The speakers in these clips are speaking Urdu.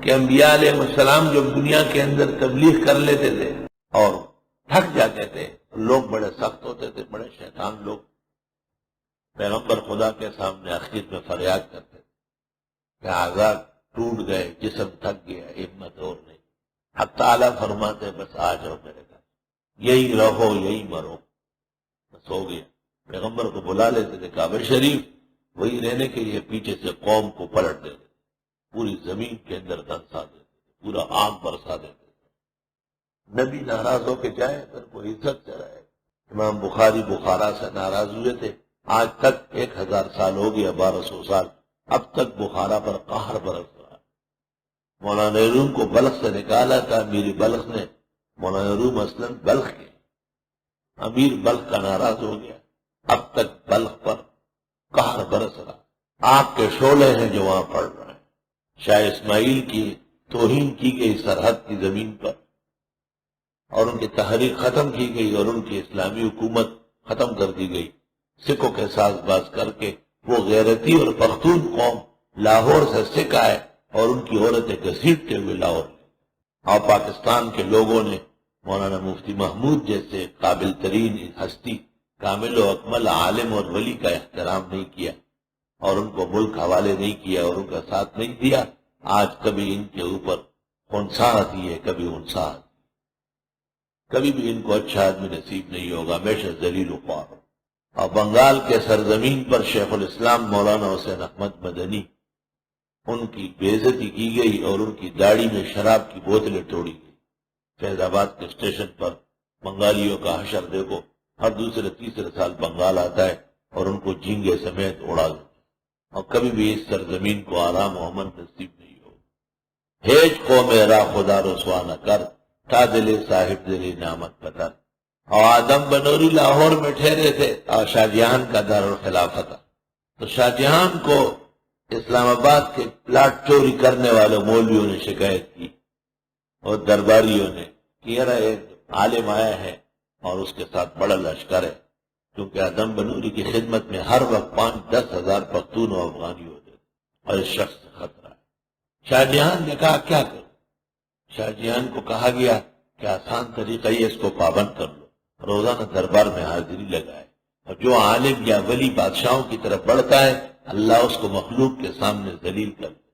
کہ انبیاء علیہ السلام جب دنیا کے اندر تبلیغ کر لیتے تھے اور تھک جاتے تھے، لوگ بڑے سخت ہوتے تھے، بڑے شیطان لوگ، پیغمبر خدا کے سامنے اخیر میں فریاد کرتے تھے کہ آزاد ٹوٹ گئے، جسم تھک گیا، ہمت اور نہیں۔ حق تعالیٰ فرماتے بس آ جاؤ میرے گھر، یہی رہو یہی مرو، بس ہو گیا۔ پیغمبر کو بلا لیتے تھے کعبہ شریف، وہی رہنے کے لیے پیچھے سے قوم کو پلٹ دیتے تھے، پوری زمین کے اندر دھنسا دیتے تھے، پورا آگ برسا دیتے تھے۔ نبی ناراض ہو کے جائے پھر کوئی عزت سے رہے۔ امام بخاری بخارا سے ناراض ہوئے تھے، آج تک 1000 سال ہو گیا، 1200 سال، اب تک بخارا پر قہر برس رہا۔ مولانا روم کو بلخ سے نکالا تھا، میری بلخ نے، مولانا روم اصلاً بلخ کے، امیر بلخ کا ناراض ہو گیا، اب تک بلخ پر قہر برس رہا۔ آگ کے شعلے ہیں جو وہاں پڑ رہے ہیں۔ شاہ اسماعیل کی توہین کی گئی سرحد کی زمین پر، اور ان کی تحریک ختم کی گئی اور ان کی اسلامی حکومت ختم کر دی گئی، سکھوں کے ساز باز کر کے۔ وہ غیرتی اور پختون قوم لاہور سے سکھ آئے اور ان کی عورتیں گھسیٹتے ہوئے لاہور گئے، اور پاکستان کے لوگوں نے مولانا مفتی محمود جیسے قابل ترین ہستی، کامل و اکمل عالم اور ولی کا احترام نہیں کیا، اور ان کو ملک حوالے نہیں کیا اور ان کا ساتھ نہیں دیا۔ آج کبھی ان کے اوپر خنثی آتی ہے، کبھی انثی آتی ہے، کبھی بھی ان کو اچھا آدمی نصیب نہیں ہوگا، ہمیشہ ذلیل و خوار۔ اور بنگال کے سرزمین پر شیخ الاسلام مولانا حسین احمد مدنی، ان کی بے عزتی کی گئی اور ان کی داڑھی میں شراب کی بوتلیں توڑی گئی۔ فیض آباد کے اسٹیشن پر بنگالیوں کا حشر دیکھو، ہر دوسرے تیسرے سال بنگال آتا ہے اور ان کو جھینگے سمیت اڑا دیتا، اور کبھی بھی اس سرزمین کو آرام و امن نصیب نہیں ہو۔ ہیج کو میرا خدا رسوا نہ کر، تھا دل صاحب دل نعمت پتر۔ اور آدم بنوری لاہور میں ٹھہرے تھے، اور شاہ جہان کا دارالخلافہ تھا، تو شاہ جہان کو اسلام آباد کے پلاٹ چوری کرنے والے مولویوں نے شکایت کی اور درباریوں نے کہ یار ایک عالم آیا ہے اور اس کے ساتھ بڑا لشکر ہے، کیونکہ آدم بنوری کی خدمت میں ہر وقت 5-10 ہزار پختون و افغانی ہوتے تھے، اور اس شخص سے خطرہ ہے۔ شاہ جہان نے کہا کیا کروں؟ شاہ جہان کو کہا گیا کہ آسان طریقہ یہ اس کو پابند کر لو، روزانہ دربار میں حاضری لگائے، اور جو عالم یا ولی بادشاہوں کی طرف بڑھتا ہے اللہ اس کو مخلوق کے سامنے ذلیل کر دے۔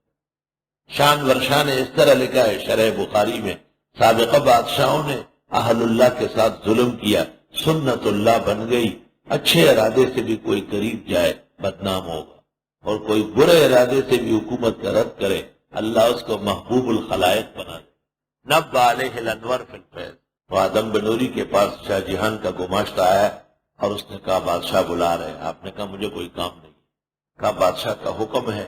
شان ورشاہ نے اس طرح لکھا ہے شرح بخاری میں، سابقہ بادشاہوں نے اہل اللہ کے ساتھ ظلم کیا، سنت اللہ بن گئی، اچھے ارادے سے بھی کوئی قریب جائے بدنام ہوگا، اور کوئی برے ارادے سے بھی حکومت کا رد کرے اللہ اس کو محبوب الخلائق بنا دے۔ نب علیہ الانور فی الفیض۔ تو آدم بنوری کے پاس شاہ جہان کا گماشتہ آیا اور اس نے کہا بادشاہ بلا رہے ہیں۔ آپ نے کہا مجھے کوئی کام نہیں۔ کہا بادشاہ کا حکم ہے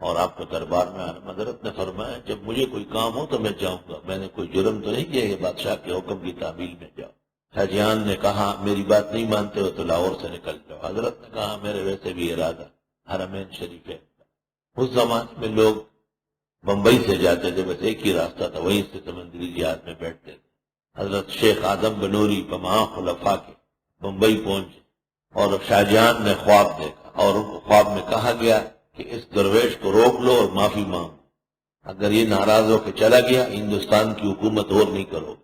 اور آپ کو دربار میں آنا۔ حضرت نے فرمایا جب مجھے کوئی کام ہو تو میں جاؤں گا، میں نے کوئی جرم تو نہیں کیا کہ بادشاہ کے حکم کی تعمیل میں جاؤ۔ شاہ جہان نے کہا میری بات نہیں مانتے ہو تو لاہور سے نکل جاؤ۔ حضرت نے کہا میرے ویسے بھی ارادہ حرمین شریف ہے۔ اس زمانے میں لوگ بمبئی سے جاتے تھے، بس ایک ہی راستہ تھا، وہیں سے سمندری جہاز میں بیٹھتے تھے۔ حضرت شیخ آدم بنوری بمہا خلفاء کے بمبئی پہنچے، اور شاہ جہان نے خواب دیکھا، اور ان کو خواب میں کہا گیا کہ اس درویش کو روک لو اور معافی مانگو، اگر یہ ناراض ہو کے چلا گیا ہندوستان کی حکومت اور نہیں کرو،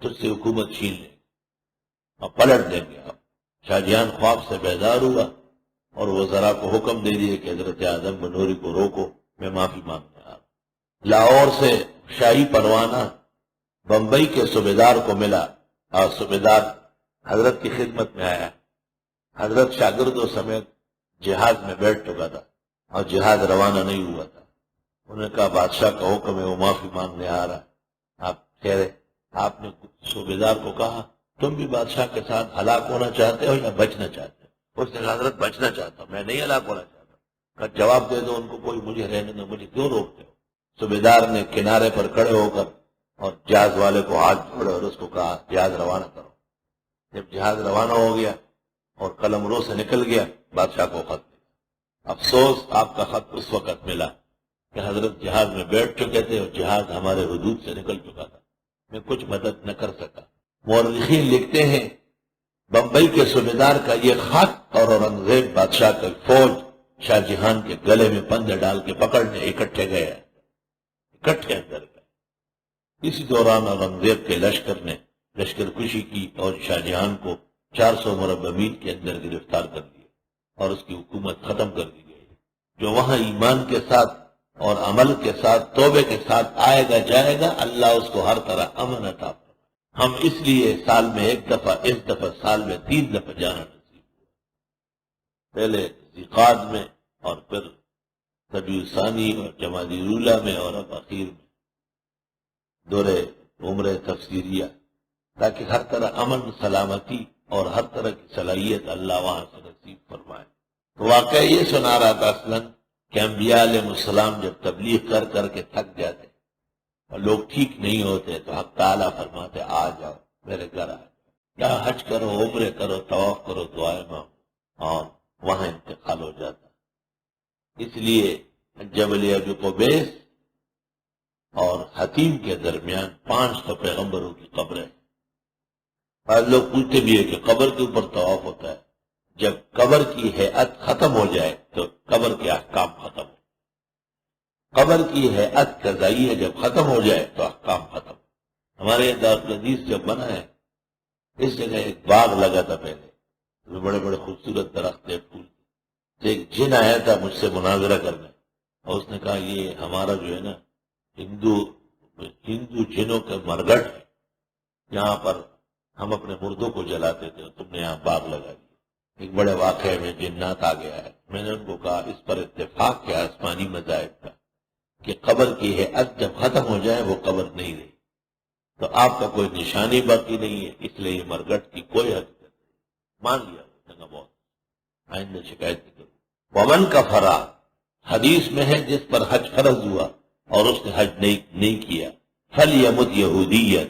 تجھ سے حکومت چھین لیں اور پلٹ دیں گے۔ اب شاہ جہان خواب سے بیدار ہوا اور وزراء کو حکم دے دیے کہ حضرت آدم بنوری کو روکو، میں معافی مانگتا ہوں۔ لاہور سے شاہی پروانہ بمبئی کے صوبیدار کو ملا، اور صوبیدار حضرت کی خدمت میں آیا۔ حضرت شاگردوں سمیت جہاز میں بیٹھ چکا تھا اور جہاز روانہ نہیں ہوا تھا۔ انہوں نے کہا بادشاہ کا حکم ہے، وہ معافی مانگنے آ رہا ہے۔ آپ کہہ رہے آپ نے صوبیدار کو کہا تم بھی بادشاہ کے ساتھ ہلاک ہونا چاہتے ہو یا بچنا چاہتے ہو؟ اس نے کہا حضرت بچنا چاہتا ہوں، میں نہیں ہلاک ہونا چاہتا۔ کہا جواب دے دو ان کو، کوئی مجھے رہنے دو، مجھے کیوں روکتے ہو؟ صوبیدار نے کنارے پر کھڑے ہو کر اور جہاز والے کو ہاتھ جوڑے اور اس کو کہا جہاز روانہ کرو۔ جب جہاز روانہ ہو گیا اور قلمرو سے نکل گیا، بادشاہ کو خط ملا۔ افسوس آپ کا خط اس وقت ملا کہ حضرت جہاز میں بیٹھ چکے تھے اور جہاز ہمارے حدود سے نکل چکا تھا، میں کچھ مدد نہ کر سکا۔ مورخین لکھتے ہیں بمبئی کے صوبیدار کا یہ خط اور اورنگزیب بادشاہ کا فوج شاہ جہان کے گلے میں پندے ڈال کے پکڑنے اکٹھے گئے۔ کٹ کے اندر گئے۔ اسی دوران اورنگزیب کے لشکر نے لشکر کشی کی اور شاہ جہان کو 400 مربع میل کے اندر گرفتار کر دیا اور اس کی حکومت ختم کر دی گئی۔ جو وہاں ایمان کے ساتھ اور عمل کے ساتھ توبے کے ساتھ آئے گا جائے گا، اللہ اس کو ہر طرح امن عطا فرمائے۔ ہم اس لیے سال میں ایک دفعہ، اس دفعہ سال میں 3 دفعہ جانا نصیب ہوا، پہلے ذیقعد میں اور پھر ربیع ثانی اور جمادی الاولیٰ میں اور اب اخیر میں دورے عمرہ تفسیریہ، تاکہ ہر طرح امن سلامتی اور ہر طرح کی صلاحیت اللہ وہاں سے نصیب فرمائے۔ تو واقعہ یہ سنا رہا تھا اصلاً کہ انبیاء علیہ السلام جب تبلیغ کر کر کے تھک جاتے اور لوگ ٹھیک نہیں ہوتے تو حق تعالیٰ فرماتے آ جاؤ میرے گھر آ جاؤ، یا حج کرو، عمرے کرو، طواف کرو، دعائیں مانگو، اور وہاں انتقال ہو جاتا۔ اس لیے جبل ابی قبیس اور حتیم کے درمیان 500 پیغمبروں کی قبریں۔ بعض لوگ پوچھتے بھی ہے کہ قبر کے اوپر طواف ہوتا ہے۔ جب قبر کی ہیئت ختم ہو جائے تو قبر کے احکام ختم ہو۔ قبر کی ہیئت قضائی ہے، جب ختم ہو جائے تو احکام ختم۔ ہمارے یہاں دارالحدیث جب بنا ہے، اس جگہ ایک باغ لگا تھا پہلے، بڑے بڑے خوبصورت درخت تھے، پھول۔ ایک جن آیا تھا مجھ سے مناظرہ کرنے، اور اس نے کہا یہ ہمارا جو ہے نا ہندو جنوں کا مرگٹ ہے، یہاں پر ہم اپنے مردوں کو جلاتے تھے اور تم نے یہاں باغ لگا دیا۔ ایک بڑے واقعے میں جنات آ گیا ہے۔ میں نے ان کو کہا اس پر اتفاق کیا آسمانی مذاہب کا کہ قبر کی ہیئت جب ختم ہو جائے وہ قبر نہیں رہی، تو آپ کا کوئی نشانی باقی نہیں ہے، اس لیے یہ مرگٹ کی کوئی حقیقت نہیں۔ مان لیا جگہ بہت، آئندہ شکایت نہیں کروں۔ ومن کفرا، حدیث میں ہے جس پر حج فرض ہوا اور اس نے حج نہیں کیا، فلیمت یہودیًا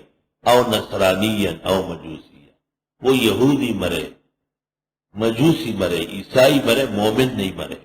او نصرانیًا او مجوسیًا، وہ یہودی مرے، مجوسی مرے، عیسائی مرے، مومن نہیں مرے۔